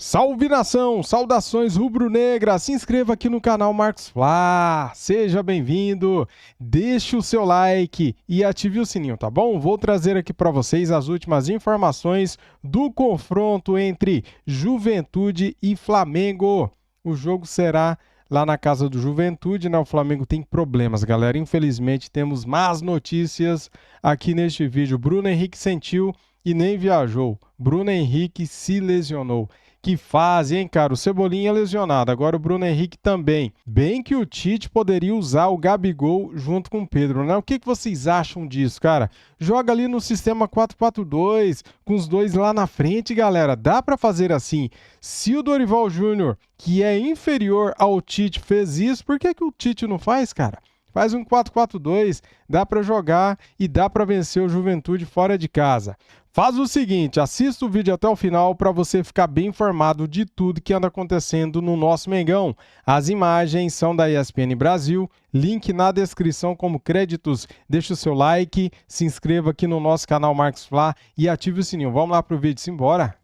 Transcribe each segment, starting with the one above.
Salve nação, saudações rubro-negras, se inscreva aqui no canal Marcos Fla, seja bem-vindo, deixe o seu like e ative o sininho, tá bom? Vou trazer aqui para vocês as últimas informações do confronto entre Juventude e Flamengo. O jogo será lá na casa do Juventude, né? O Flamengo tem problemas, galera, infelizmente temos más notícias aqui neste vídeo. Bruno Henrique sentiu e nem viajou, Bruno Henrique se lesionou. Que fase, hein, cara? O Cebolinha é lesionado, agora o Bruno Henrique também. Bem que o Tite poderia usar o Gabigol junto com o Pedro, né? O que vocês acham disso, cara? Joga ali no sistema 4-4-2, com os dois lá na frente, galera. Dá pra fazer assim. Se o Dorival Júnior, que é inferior ao Tite, fez isso, por que o Tite não faz, cara? Faz um 4-4-2, dá para jogar e dá para vencer o Juventude fora de casa. Faz o seguinte, assista o vídeo até o final para você ficar bem informado de tudo que anda acontecendo no nosso Mengão. As imagens são da ESPN Brasil, link na descrição como créditos. Deixa o seu like, se inscreva aqui no nosso canal Marcos Fla e ative o sininho. Vamos lá pro vídeo, simbora!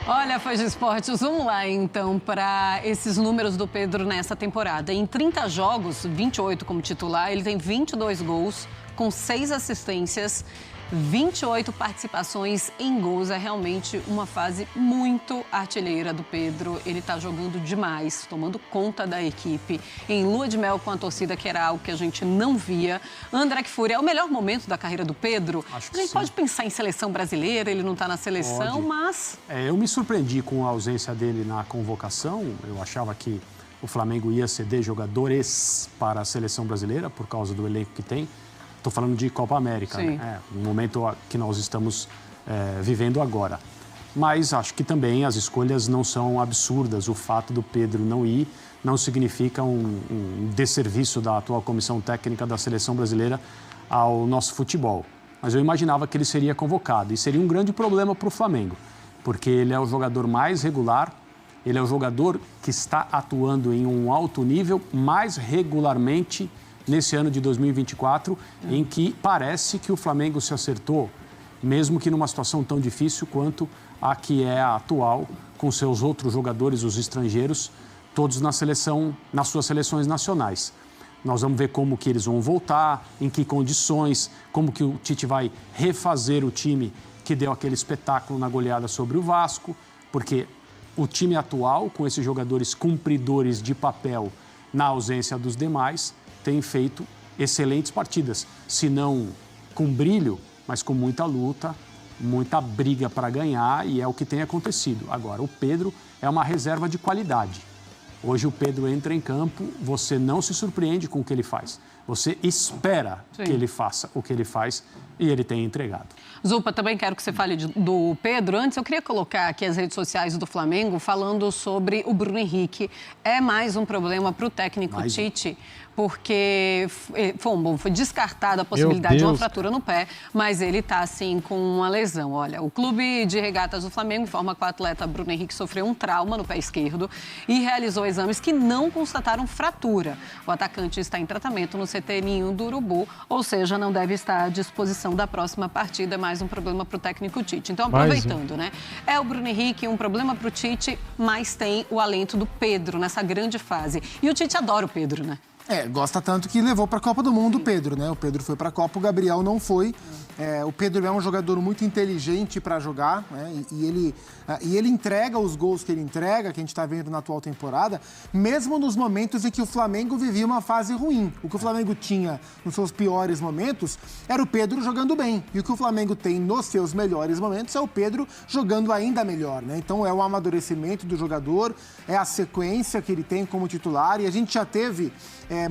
Olha, Fãs de Esportes, vamos lá então para esses números do Pedro nessa temporada. Em 30 jogos, 28 como titular, ele tem 22 gols com 6 assistências, 28 participações em gols. É realmente uma fase muito artilheira do Pedro. Ele está jogando demais, tomando conta da equipe. Em lua de mel com a torcida, que era algo que a gente não via. André Fúria, é o melhor momento da carreira do Pedro? Acho que a gente sim. Pode pensar em seleção brasileira, ele não está na seleção, Pode. mas... Eu me surpreendi com a ausência dele na convocação. Eu achava que o Flamengo ia ceder jogadores para a seleção brasileira por causa do elenco que tem. Estou falando de Copa América, né? No momento que nós estamos vivendo agora. Mas acho que também as escolhas não são absurdas. O fato do Pedro não ir não significa um desserviço da atual comissão técnica da seleção brasileira ao nosso futebol. Mas eu imaginava que ele seria convocado e seria um grande problema para o Flamengo, porque ele é o jogador mais regular, ele é o jogador que está atuando em um alto nível mais regularmente nesse ano de 2024, em que parece que o Flamengo se acertou, mesmo que numa situação tão difícil quanto a que é a atual, com seus outros jogadores, os estrangeiros, todos nas suas seleções nacionais. Nós vamos ver como que eles vão voltar, em que condições, como que o Tite vai refazer o time que deu aquele espetáculo na goleada sobre o Vasco, porque o time atual, com esses jogadores cumpridores de papel na ausência dos demais, tem feito excelentes partidas, se não com brilho, mas com muita luta, muita briga para ganhar, e é o que tem acontecido. Agora, o Pedro é uma reserva de qualidade. Hoje o Pedro entra em campo, você não se surpreende com o que ele faz. Você espera que ele faça o que ele faz e ele tem entregado. Zupa, também quero que você fale do Pedro. Antes, eu queria colocar aqui as redes sociais do Flamengo falando sobre o Bruno Henrique. É mais um problema para o técnico Tite, porque foi descartada a possibilidade de uma fratura no pé, mas ele está, assim, com uma lesão. Olha, o Clube de Regatas do Flamengo informa que o atleta Bruno Henrique sofreu um trauma no pé esquerdo e realizou exames que não constataram fratura. O atacante está em tratamento no CT Ninho do Urubu, ou seja, não deve estar à disposição da próxima partida. É mais um problema para o técnico Tite. Então, aproveitando, né? É o Bruno Henrique, um problema para o Tite, mas tem o alento do Pedro nessa grande fase. E o Tite adora o Pedro, né? Gosta tanto que levou para a Copa do Mundo o Pedro, né? O Pedro foi para a Copa, o Gabriel não foi. O Pedro é um jogador muito inteligente para jogar, né? E ele entrega os gols que ele entrega, que a gente está vendo na atual temporada, mesmo nos momentos em que o Flamengo vivia uma fase ruim. O que o Flamengo tinha nos seus piores momentos era o Pedro jogando bem. E o que o Flamengo tem nos seus melhores momentos é o Pedro jogando ainda melhor, né? Então é o amadurecimento do jogador, é a sequência que ele tem como titular. E a gente já teve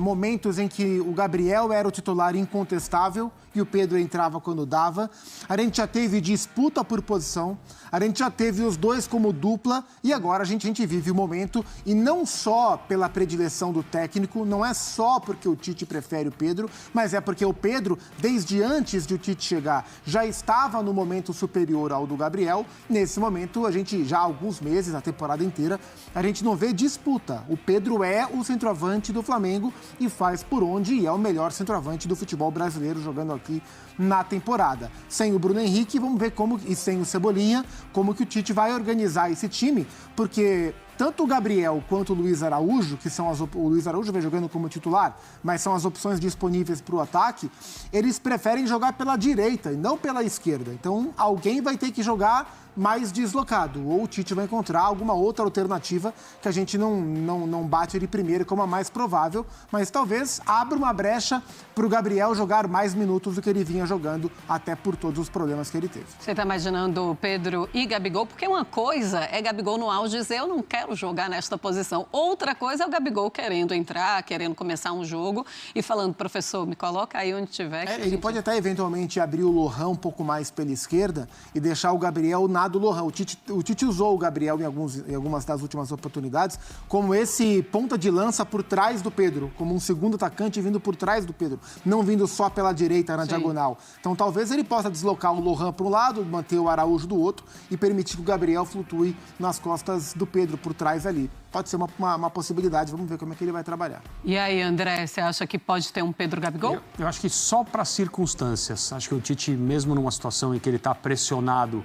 momentos em que o Gabriel era o titular incontestável e o Pedro entrava quando dava. A gente já teve disputa por posição, a gente já teve os dois como dupla e agora a gente vive o momento, e não só pela predileção do técnico, não é só porque o Tite prefere o Pedro, mas é porque o Pedro, desde antes de o Tite chegar, já estava no momento superior ao do Gabriel. Nesse momento, a gente já há alguns meses, a temporada inteira, a gente não vê disputa. O Pedro é o centroavante do Flamengo e faz por onde, e é o melhor centroavante do futebol brasileiro jogando aqui na temporada. Sem o Bruno Henrique, vamos ver e sem o Cebolinha, como que o Tite vai organizar esse time, porque tanto o Gabriel quanto o Luiz Araújo, que são o Luiz Araújo vem jogando como titular, mas são as opções disponíveis para o ataque, eles preferem jogar pela direita e não pela esquerda. Então, alguém vai ter que jogar mais deslocado, ou o Tite vai encontrar alguma outra alternativa que a gente não bate de primeiro como a mais provável, mas talvez abra uma brecha para o Gabriel jogar mais minutos do que ele vinha jogando, até por todos os problemas que ele teve. Você está imaginando Pedro e Gabigol? Porque uma coisa é Gabigol no auge dizer eu não quero jogar nesta posição. Outra coisa é o Gabigol querendo entrar, querendo começar um jogo e falando, professor, me coloca aí onde tiver. Ele pode até eventualmente abrir o Lohan um pouco mais pela esquerda e deixar o Gabriel na do Lohan. O Tite usou o Gabriel em algumas das últimas oportunidades como esse ponta de lança por trás do Pedro, como um segundo atacante vindo por trás do Pedro, não vindo só pela direita na diagonal. Então talvez ele possa deslocar o Lohan para um lado, manter o Araújo do outro e permitir que o Gabriel flutue nas costas do Pedro por trás ali. Pode ser uma possibilidade, vamos ver como é que ele vai trabalhar. E aí, André, você acha que pode ter um Pedro Gabigol? Eu acho que só para circunstâncias. Acho que o Tite, mesmo numa situação em que ele está pressionado,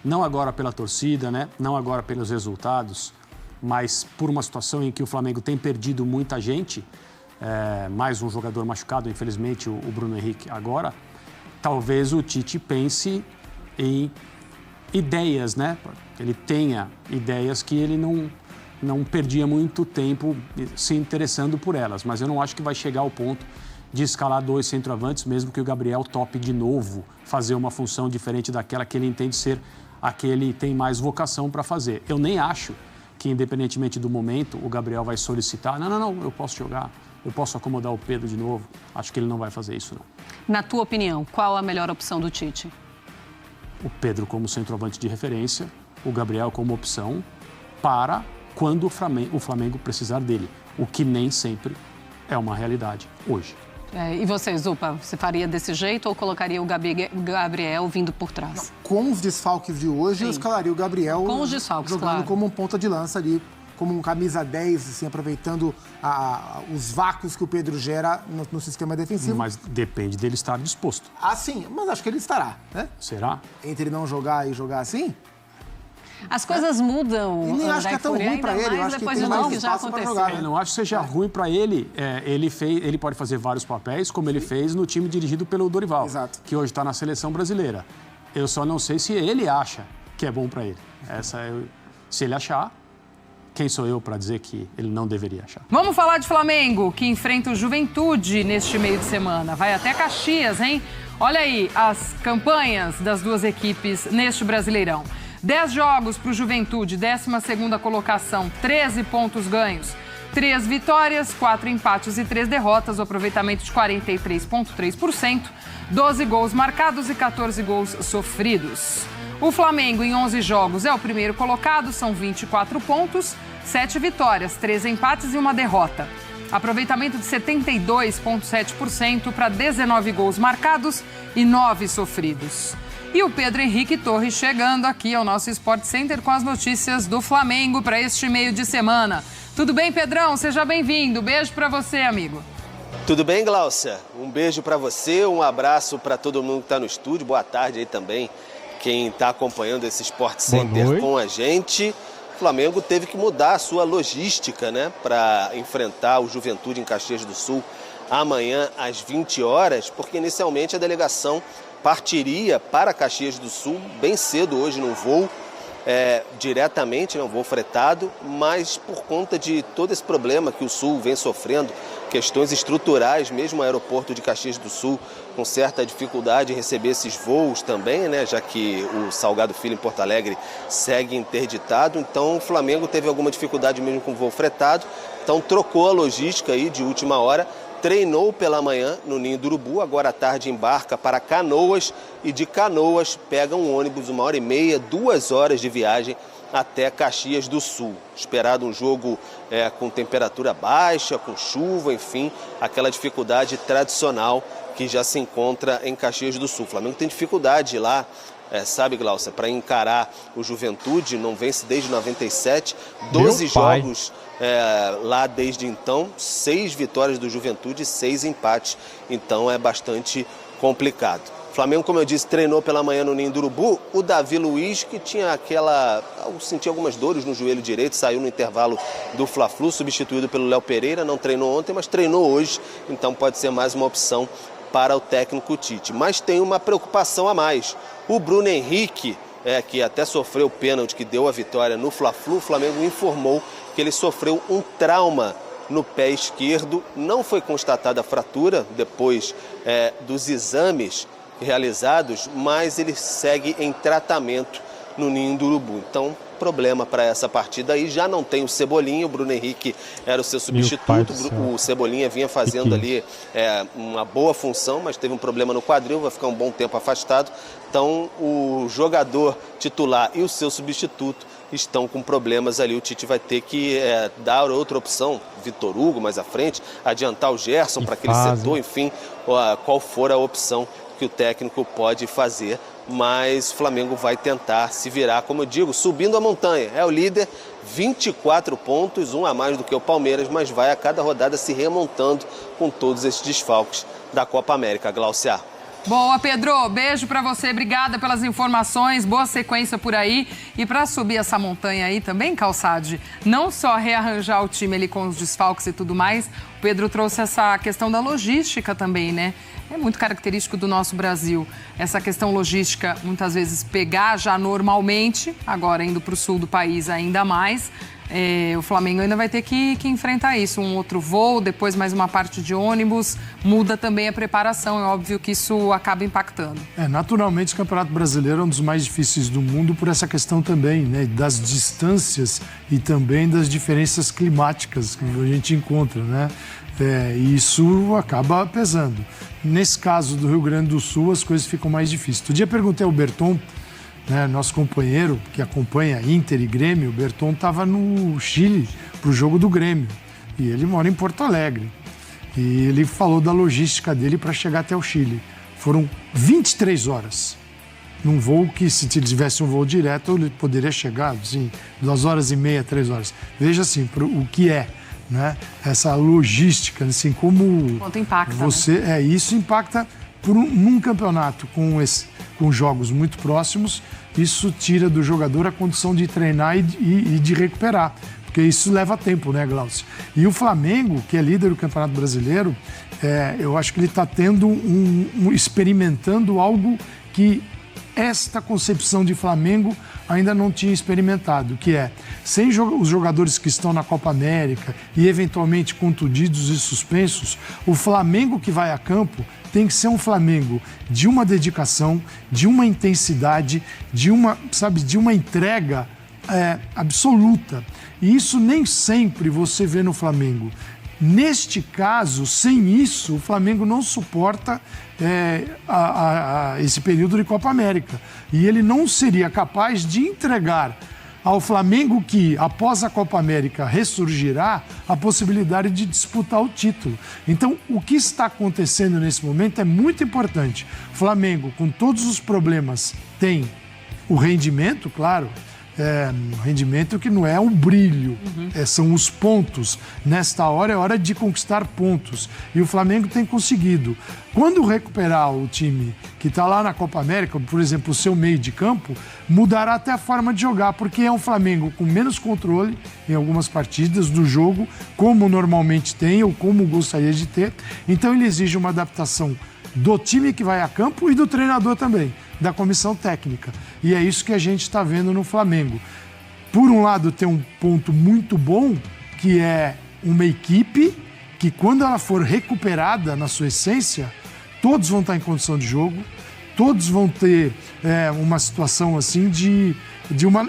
não agora pela torcida, né? Não agora pelos resultados, mas por uma situação em que o Flamengo tem perdido muita gente, mais um jogador machucado, infelizmente, o Bruno Henrique agora, talvez o Tite pense em ideias, né? Ele tenha ideias que ele não perdia muito tempo se interessando por elas, mas eu não acho que vai chegar ao ponto de escalar 2 centroavantes, mesmo que o Gabriel tope de novo fazer uma função diferente daquela que ele entende ser a que ele tem mais vocação para fazer. Eu nem acho que, independentemente do momento, o Gabriel vai solicitar, não, eu posso jogar, eu posso acomodar o Pedro de novo. Acho que ele não vai fazer isso, não. Na tua opinião, qual a melhor opção do Tite? O Pedro como centroavante de referência, o Gabriel como opção para quando o Flamengo precisar dele, o que nem sempre é uma realidade hoje. E você, Zupa, você faria desse jeito ou colocaria o Gabriel vindo por trás? Não, com os desfalques de hoje, Sim. Eu escalaria o Gabriel com os desfalques, jogando claro, como um ponta de lança ali, como um camisa 10, assim, aproveitando os vácuos que o Pedro gera no sistema defensivo. Mas depende dele estar disposto. Ah, sim, mas acho que ele estará, né? Será? Entre não jogar e jogar assim... As coisas mudam. E nem acho que é tão ruim para ele. Eu acho que tem mais espaço para jogar. Eu não acho que seja ruim para ele. Ele pode fazer vários papéis, como ele fez no time dirigido pelo Dorival, Exato. Que hoje está na seleção brasileira. Eu só não sei se ele acha que é bom para ele. Se ele achar, quem sou eu para dizer que ele não deveria achar? Vamos falar de Flamengo, que enfrenta o Juventude neste meio de semana. Vai até Caxias, hein? Olha aí as campanhas das duas equipes neste Brasileirão. 10 jogos para o Juventude, 12ª colocação, 13 pontos ganhos, 3 vitórias, 4 empates e 3 derrotas, o aproveitamento de 43,3%, 12 gols marcados e 14 gols sofridos. O Flamengo, em 11 jogos, é o primeiro colocado, são 24 pontos, 7 vitórias, 3 empates e 1 derrota. Aproveitamento de 72,7% para 19 gols marcados e 9 sofridos. E o Pedro Henrique Torres chegando aqui ao nosso Sport Center com as notícias do Flamengo para este meio de semana. Tudo bem, Pedrão? Seja bem-vindo. Beijo para você, amigo. Tudo bem, Gláucia? Um beijo para você, um abraço para todo mundo que está no estúdio. Boa tarde aí também, quem está acompanhando esse Sport Center com a gente. O Flamengo teve que mudar a sua logística, né, para enfrentar o Juventude em Caxias do Sul amanhã às 20 horas, porque inicialmente a delegação partiria para Caxias do Sul bem cedo hoje num voo, diretamente, um voo fretado, mas por conta de todo esse problema que o Sul vem sofrendo, questões estruturais, mesmo o aeroporto de Caxias do Sul com certa dificuldade em receber esses voos também, né, já que o Salgado Filho em Porto Alegre segue interditado, então o Flamengo teve alguma dificuldade mesmo com o voo fretado, então trocou a logística aí de última hora, treinou pela manhã no Ninho do Urubu, agora à tarde embarca para Canoas e de Canoas pega um ônibus 1h30, 2 horas de viagem até Caxias do Sul. Esperado um jogo com temperatura baixa, com chuva, enfim, aquela dificuldade tradicional que já se encontra em Caxias do Sul. O Flamengo tem dificuldade lá, sabe, Gláucia, para encarar o Juventude, não vence desde 97, 12 jogos lá desde então, 6 vitórias do Juventude e 6 empates, então é bastante complicado. O Flamengo, como eu disse, treinou pela manhã no Ninho do Urubu. O Davi Luiz, que tinha sentia algumas dores no joelho direito, saiu no intervalo do Fla-Flu, substituído pelo Léo Pereira, não treinou ontem, mas treinou hoje, então pode ser mais uma opção para o técnico Tite. Mas tem uma preocupação a mais. O Bruno Henrique, que até sofreu o pênalti que deu a vitória no Fla-Flu, o Flamengo informou que ele sofreu um trauma no pé esquerdo. Não foi constatada a fratura depois dos exames realizados, mas ele segue em tratamento no Ninho do Urubu. Então, problema para essa partida aí. Já não tem o Cebolinha, o Bruno Henrique era o seu substituto. O Cebolinha vinha fazendo ali uma boa função, mas teve um problema no quadril, vai ficar um bom tempo afastado. Então, o jogador titular e o seu substituto estão com problemas ali. O Tite vai ter que dar outra opção, Vitor Hugo mais à frente, adiantar o Gerson para aquele setor, enfim, qual for a opção que o técnico pode fazer, mas o Flamengo vai tentar se virar, como eu digo, subindo a montanha. É o líder, 24 pontos, um a mais do que o Palmeiras, mas vai a cada rodada se remontando com todos esses desfalques da Copa América. Glaucia. Boa, Pedro. Beijo pra você. Obrigada pelas informações. Boa sequência por aí. E pra subir essa montanha aí também, Calçade, não só rearranjar o time ali com os desfalques e tudo mais, o Pedro trouxe essa questão da logística também, né? É muito característico do nosso Brasil. Essa questão logística, muitas vezes, pegar já normalmente, agora indo pro sul do país ainda mais. O Flamengo ainda vai ter que enfrentar isso, um outro voo, depois mais uma parte de ônibus, muda também a preparação, é óbvio que isso acaba impactando. Naturalmente o Campeonato Brasileiro é um dos mais difíceis do mundo por essa questão também, né, das distâncias e também das diferenças climáticas que a gente encontra, né? E isso acaba pesando. Nesse caso do Rio Grande do Sul, as coisas ficam mais difíceis. Outro dia perguntei ao Berton, né, nosso companheiro que acompanha Inter e Grêmio, o Berton estava no Chile para o jogo do Grêmio e ele mora em Porto Alegre e ele falou da logística dele para chegar até o Chile. Foram 23 horas num voo que, se tivesse um voo direto, ele poderia chegar assim, 2 horas e meia, 3 horas. Veja assim, o que é, né, essa logística, assim, como quanto impacta, você, né? Isso impacta num campeonato com jogos muito próximos, isso tira do jogador a condição de treinar e de recuperar, porque isso leva tempo, né, Glaucio? E o Flamengo, que é líder do Campeonato Brasileiro, eu acho que ele está experimentando algo que esta concepção de Flamengo ainda não tinha experimentado, que é, sem os jogadores que estão na Copa América e eventualmente contundidos e suspensos, o Flamengo que vai a campo tem que ser um Flamengo de uma dedicação, de uma intensidade, de uma entrega absoluta. E isso nem sempre você vê no Flamengo. Neste caso, sem isso, o Flamengo não suporta esse período de Copa América. E ele não seria capaz de entregar ao Flamengo que, após a Copa América, ressurgirá a possibilidade de disputar o título. Então, o que está acontecendo nesse momento é muito importante. O Flamengo, com todos os problemas, tem o rendimento, claro, um rendimento que não é o brilho, são os pontos. Nesta hora é hora de conquistar pontos. E o Flamengo tem conseguido. Quando recuperar o time que está lá na Copa América, por exemplo, o seu meio de campo, mudará até a forma de jogar, porque é um Flamengo com menos controle em algumas partidas do jogo, como normalmente tem ou como gostaria de ter. Então ele exige uma adaptação do time que vai a campo e do treinador também, da comissão técnica. E é isso que a gente está vendo no Flamengo. Por um lado, tem um ponto muito bom, que é uma equipe que, quando ela for recuperada na sua essência, todos vão estar em condição de jogo, todos vão ter uma situação assim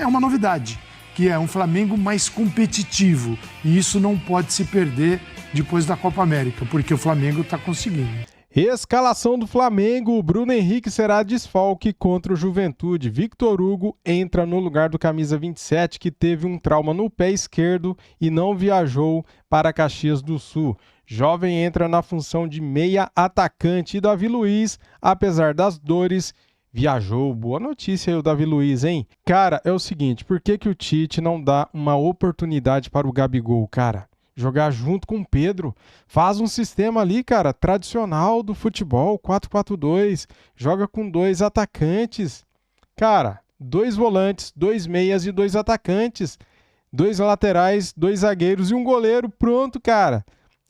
é uma novidade, que é um Flamengo mais competitivo. E isso não pode se perder depois da Copa América, porque o Flamengo está conseguindo. Escalação do Flamengo, Bruno Henrique será desfalque contra o Juventude. Vitor Hugo entra no lugar do camisa 27, que teve um trauma no pé esquerdo e não viajou para Caxias do Sul. Jovem entra na função de meia atacante e Davi Luiz, apesar das dores, viajou. Boa notícia aí o Davi Luiz, hein? Cara, é o seguinte, por que o Tite não dá uma oportunidade para o Gabigol, cara? jogar junto com o Pedro. Faz um sistema ali, cara, tradicional do futebol, 4-4-2. Joga com 2 atacantes. Cara, 2 volantes, 2 meias e 2 atacantes. 2 laterais, 2 zagueiros e um goleiro. Pronto, cara.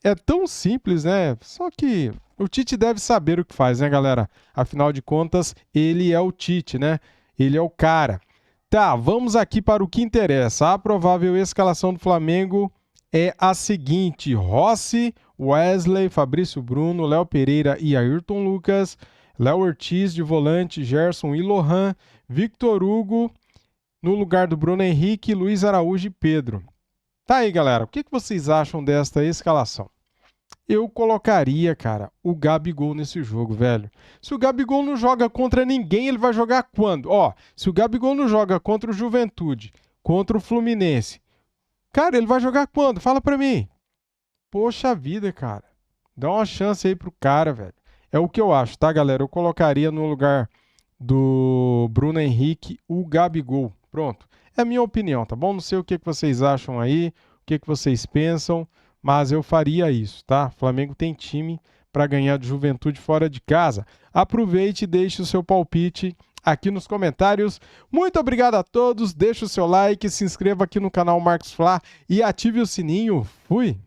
É tão simples, né? Só que o Tite deve saber o que faz, né, galera? Afinal de contas, ele é o Tite, né? Ele é o cara. Tá, vamos aqui para o que interessa. A provável escalação do Flamengo é a seguinte: Rossi, Wesley, Fabrício Bruno, Léo Pereira e Ayrton Lucas, Léo Ortiz de volante, Gerson e Lohan, Victor Hugo no lugar do Bruno Henrique, Luiz Araújo e Pedro. Tá aí, galera. O que vocês acham desta escalação? Eu colocaria, cara, o Gabigol nesse jogo, velho. Se o Gabigol não joga contra ninguém, ele vai jogar quando? Ó, se o Gabigol não joga contra o Juventude, contra o Fluminense, cara, ele vai jogar quando? Fala pra mim. Poxa vida, cara. Dá uma chance aí pro cara, velho. É o que eu acho, tá, galera? Eu colocaria no lugar do Bruno Henrique o Gabigol. Pronto. É a minha opinião, tá bom? Não sei o que vocês acham aí, o que vocês pensam, mas eu faria isso, tá? O Flamengo tem time para ganhar de Juventude fora de casa. Aproveite e deixe o seu palpite aqui nos comentários. Muito obrigado a todos. Deixe o seu like, se inscreva aqui no canal Marcos Fla e ative o sininho. Fui!